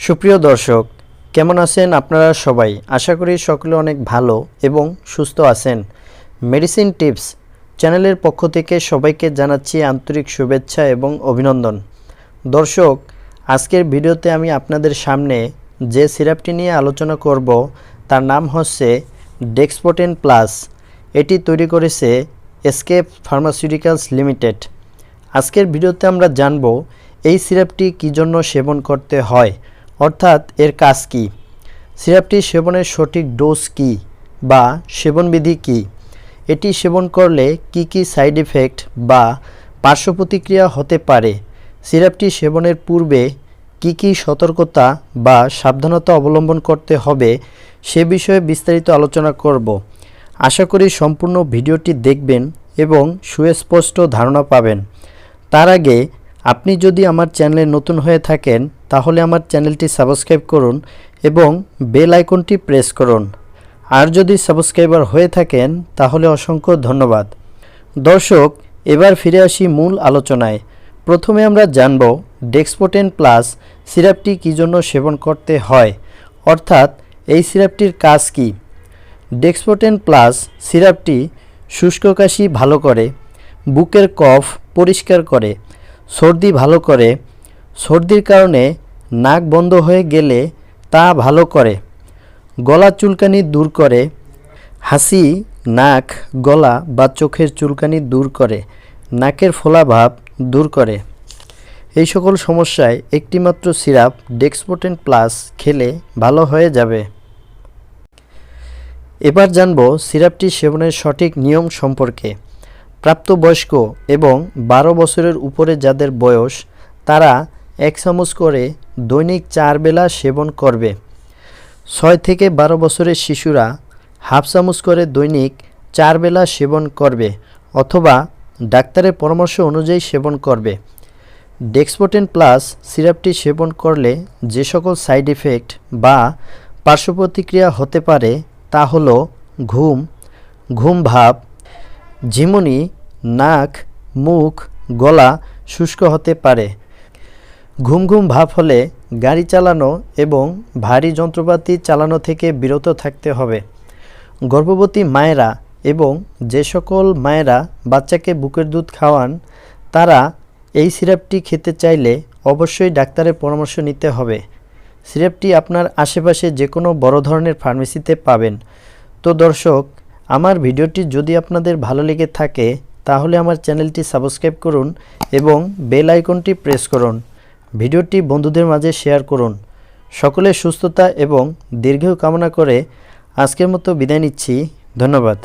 সুপ্রিয় দর্শক, কেমন আছেন আপনারা সবাই? আশা করি সকলে অনেক ভালো এবং সুস্থ আছেন। মেডিসিন টিপস চ্যানেলের পক্ষ থেকে সবাইকে জানাচ্ছি আন্তরিক শুভেচ্ছা এবং অভিনন্দন। দর্শক, আজকের ভিডিওতে আমি আপনাদের সামনে যে সিরাপটি নিয়ে আলোচনা করব তার নাম হচ্ছে ডেক্সপোটেন প্লাস। এটি তৈরি করেছে এসকেপ ফার্মাসিউটিক্যালস লিমিটেড। আজকের ভিডিওতে আমরা জানব এই সিরাপটি কী জন্য সেবন করতে হয়, অর্থাৎ এর কাজ কী, সিরাপটি সেবনের সঠিক ডোজ কী বা সেবনবিধি কী, এটি সেবন করলে কি কি সাইড ইফেক্ট বা পার্শ্ব প্রতিক্রিয়া হতে পারে, সিরাপটি সেবনের পূর্বে কি কি সতর্কতা বা সাবধানতা অবলম্বন করতে হবে সে বিষয়ে বিস্তারিত আলোচনা করব। আশা করি সম্পূর্ণ ভিডিওটি দেখবেন এবং সুস্পষ্ট ধারণা পাবেন। তার আগে আপনি যদি আমার চ্যানেলে নতুন হয়ে থাকেন তাহলে আমার চ্যানেলটি সাবস্ক্রাইব করুন এবং বেল আইকনটি প্রেস করুন। আর যদি সাবস্ক্রাইবার হয়ে থাকেন তাহলে অসংখ্য ধন্যবাদ। দর্শক, এবার ফিরে আসি মূল আলোচনায়। প্রথমে আমরা জানব ডেক্সপোটেন প্লাস সিরাপটি কী জন্য সেবন করতে হয়, অর্থাৎ এই সিরাপটির কাজ কী। ডেক্সপোটেন প্লাস সিরাপটি শুষ্ক কাশি ভালো করে, বুকের কফ পরিষ্কার করে, সর্দি ভালো করে, সর্দির কারণে নাক বন্ধ হয়ে গেলে তা ভালো করে, গলা চুলকানি দূর করে, হাসি, নাক, গলা বা চোখের চুলকানি দূর করে, নাকের ফোলাভাব দূর করে। এই সকল সমস্যায় একটিমাত্র সিরাপ ডেক্সপোটেন প্লাস খেলে ভালো হয়ে যাবে। এবার জানব সিরাপটি সেবনের সঠিক নিয়ম সম্পর্কে। প্রাপ্তবয়স্ক এবং 12 বছরের উপরে যাদের বয়স তারা 1 চামচ করে দৈনিক 4 বেলা সেবন করবে। 6 থেকে 12 বছরের শিশুরা হাফ চামচ করে দৈনিক 4 বেলা সেবন করবে অথবা ডাক্তারের পরামর্শ অনুযায়ী সেবন করবে। ডেক্সপোটেন প্লাস সিরাপটি সেবন করলে যে সকল সাইড ইফেক্ট বা পার্শ্ব প্রতিক্রিয়া হতে পারে তা হলো ঘুম ভাব, ঝিমুনি, নাক, মুখ, গলা শুষ্ক হতে পারে। ঘুম ভাব হলে গাড়ি চালানো এবং ভারী যন্ত্রপাতি চালানো থেকে বিরত থাকতে হবে। গর্ভবতী মায়েরা এবং যে সকল মায়েরা বাচ্চাকে বুকের দুধ খাওয়ান তারা এই সিরাপটি খেতে চাইলে অবশ্যই ডাক্তারের পরামর্শ নিতে হবে। সিরাপটি আপনার আশেপাশে যে কোনো বড় ধরনের ফার্মেসিতে পাবেন। তো দর্শক, আমার ভিডিওটি যদি আপনাদের ভালো লেগে থাকে তাহলে আমার চ্যানেলটি সাবস্ক্রাইব করুন এবং বেল আইকনটি প্রেস করুন। ভিডিওটি বন্ধুদের মাঝে শেয়ার করুন। সকলের সুস্থতা এবং দীর্ঘায়ু কামনা করে আজকের মতো বিদায় নিচ্ছি। ধন্যবাদ।